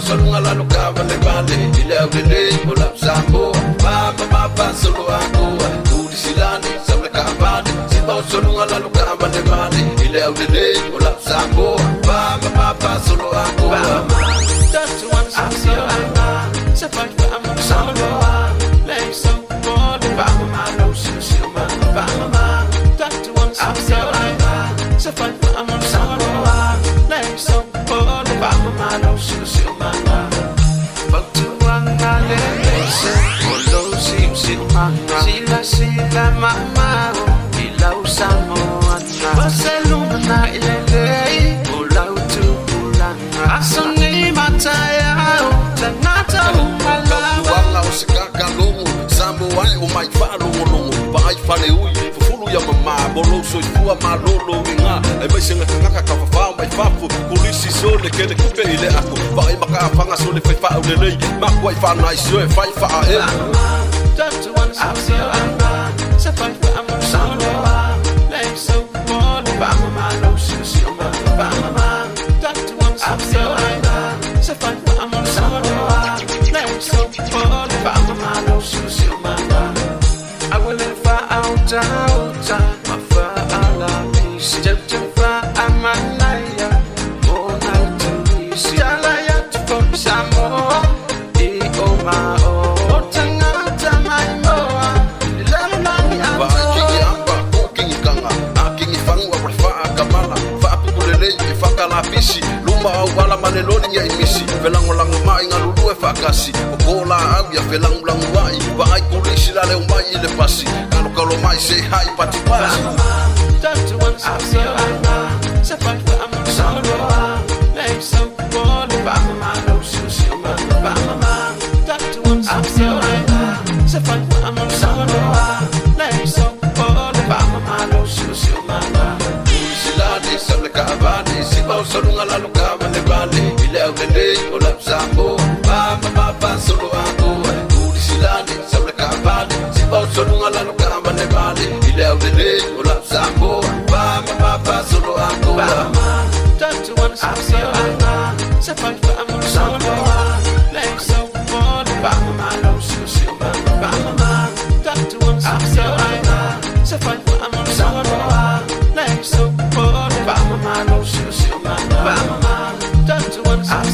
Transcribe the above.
solo ngalalu ka bale bale ile ile ulap sambo mama solo aku udi silani samle ka bale sipa solo ngalalu ka bale bale ile ile ulap sambo mama solo aku Don't you want to see your anger? Separate from my solo. Lay so bored. Mama, no, she's your mama. Don't you want to see your anger? Separate from my solo. Lay so bored. Mama, no, she's your mama. But to one day, although she's your mama, sila mama, ilaw sa mo anak. Pasaluna ilelay, ulaw to ulana. Asan ni mataya, tanata umalawa. wanga usikaka lungu sambo wai umai falo lungu bai fale ui fufulu ya mama bolo so ifua malolo winga ai mai senga kaka ka fa mai fafu polisi so le kele kupe ile aku bai maka fanga so le fa ulelei makwai fa nai so e fa e Don't you want to see your anger? Separate from my solo. Lay so bored. Mama, no, she's your mama. Don't you want to see your anger? Separate from my solo. Lay so bored. Mama, no, she's your mama. I will live out, my father, peace. Just I'm a liar. Oh, night to be. Jalaya to come some more. Oh, my, oh. Lapisi luma au wala maneloni nya imisi velangolango mai ngalulu e fakasi okola au ya velangolango mai ba ai kulisi la le mai ile pasi kalo mai say hi pati pasi don't you want to see your anger separate from my solo lay so bored mama no she's your mama don't you want to see your anger separate from my solo lay so bored mama no she's your mama silani sable kabani sipa solo ngalalu ka bale bale ile ile ulap sambo mama solo aku udi silani sable kabani sipa solo ngalalu ka bale bale ile ile ulap sambo mama solo aku don't you want to see your anger separate from my solo lay so bored mama no she's your mama don't you want to see your anger separate from my solo lay so bored mama no she's your mama don't you want to